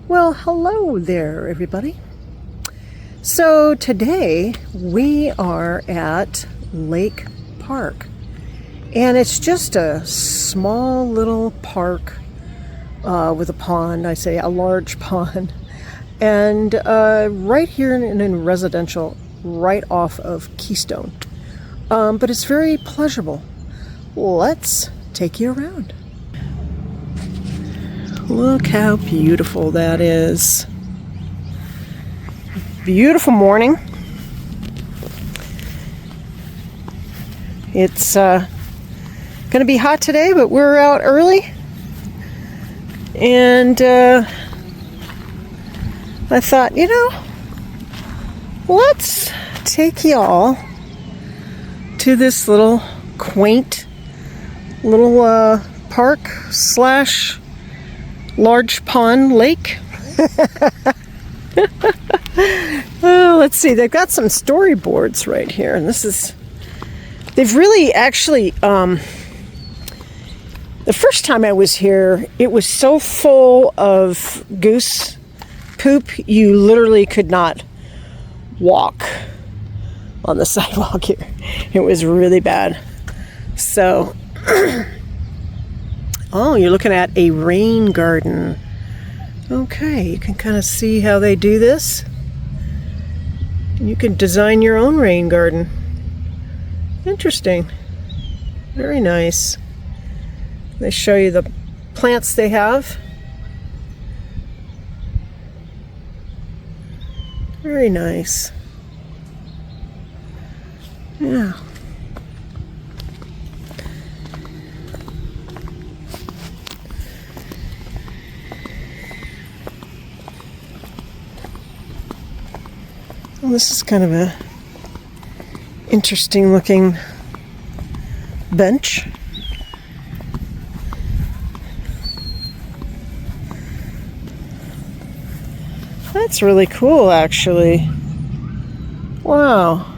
Well, hello there, everybody. So today we are at Lake Park, and it's just a small little park with a pond. I say a large pond, and right here in residential, right off of Keystone. But it's very pleasurable. Let's take you around. Look how beautiful that is. Beautiful morning. It's going to be hot today, but we're out early. And I thought, let's take y'all to this little quaint little park slash large pond lake. Oh, let's see. They've got some storyboards right here, and they've really actually. The first time I was here, it was so full of goose poop, you literally could not walk on the sidewalk here. It was really bad. So. Oh, you're looking at a rain garden. Okay, you can kind of see how they do this. You can design your own rain garden. Interesting. Very nice. They show you the plants they have. Very nice. Yeah. Well, this is kind of a interesting looking bench. That's really cool, actually. Wow.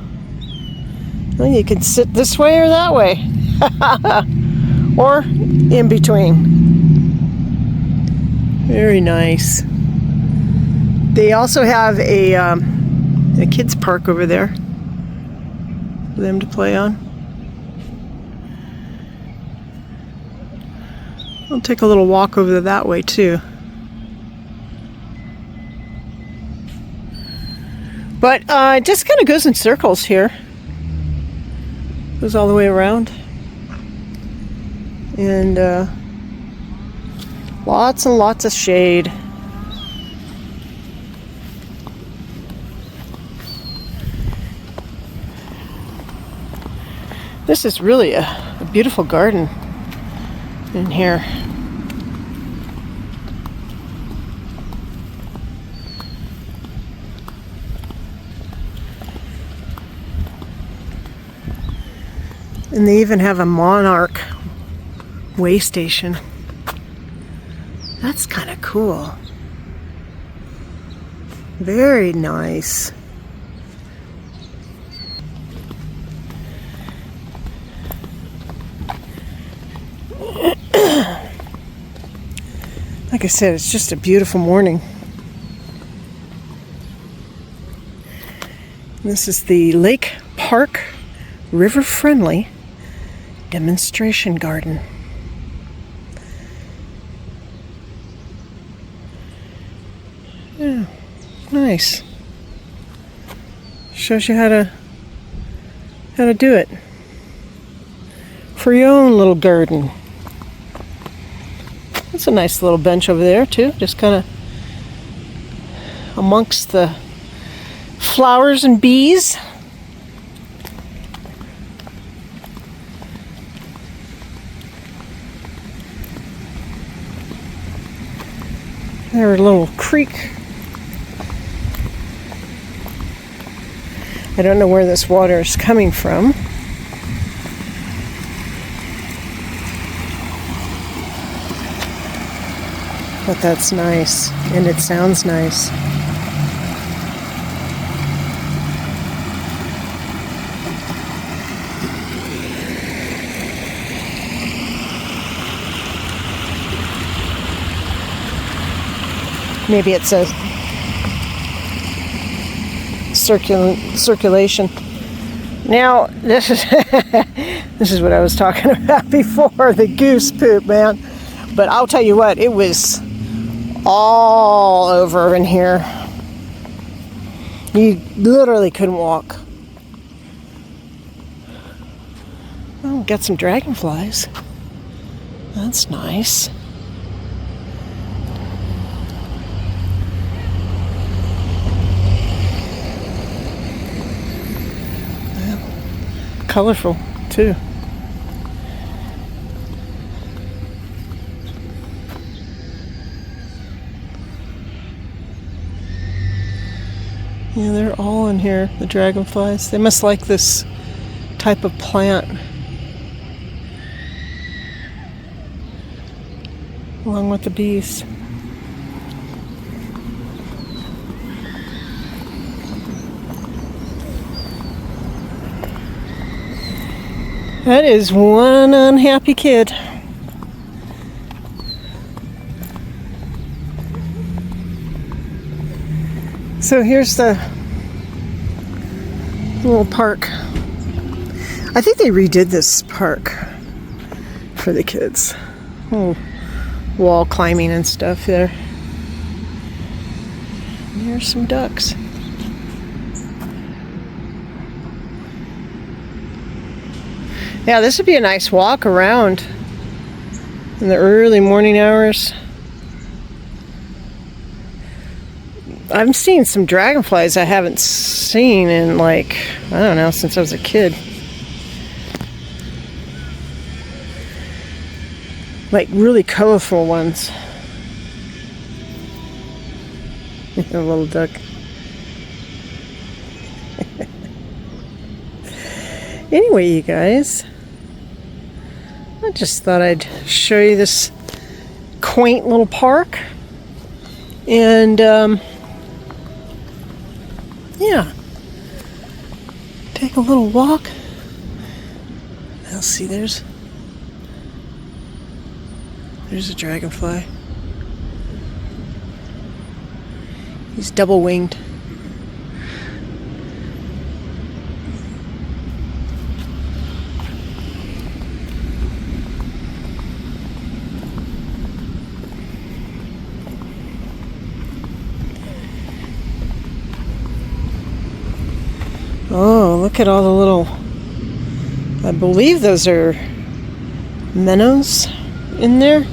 Well, you can sit this way or that way. Or in between. Very nice. They also have a kids park over there for them to play on. I'll take a little walk over that way too. But it just kind of goes in circles here. Goes all the way around. And lots and lots of shade. This is really a beautiful garden in here. And they even have a monarch way station. That's kind of cool. Very nice. Like I said, it's just a beautiful morning. This is the Lake Park River Friendly Demonstration Garden. Yeah, nice. Shows you how to do it for your own little garden. It's a nice little bench over there too, just kind of amongst the flowers and bees. There's a little creek. I don't know where this water is coming from. But that's nice, and it sounds nice. Maybe it's a circulation. Now, this is what I was talking about before, the goose poop, man. But I'll tell you what, it was all over in here. You literally couldn't walk. Oh, got some dragonflies. That's nice. Colorful too. Yeah, they're all in here, the dragonflies. They must like this type of plant. Along with the bees. That is one unhappy kid. So here's the little park. I think they redid this park for the kids. Oh, wall climbing and stuff there. And here's some ducks. Yeah, this would be a nice walk around in the early morning hours. I'm seeing some dragonflies I haven't seen in, like, I don't know, since I was a kid. Like really colorful ones. A little duck. Anyway, you guys, I just thought I'd show you this quaint little park. And, yeah, take a little walk. I'll see, there's a dragonfly. He's double-winged. Oh, look at all the little, I believe those are minnows in there.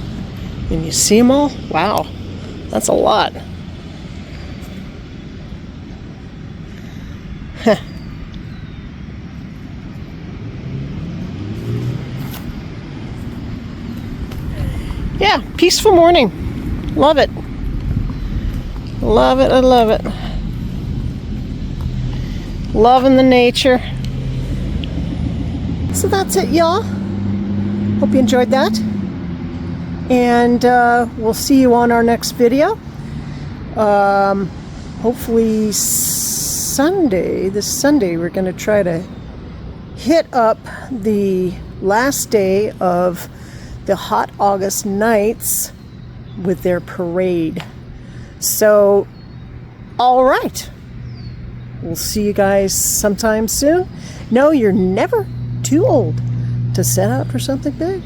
And you see them all? Wow, that's a lot. Huh. Yeah, peaceful morning. Love it. Love it, I love it. Loving the nature. So that's it, y'all. Hope you enjoyed that. And we'll see you on our next video. Hopefully Sunday, this Sunday, we're going to try to hit up the last day of the Hot August Nights with their parade. So, all right. We'll see you guys sometime soon. No, you're never too old to set out for something big.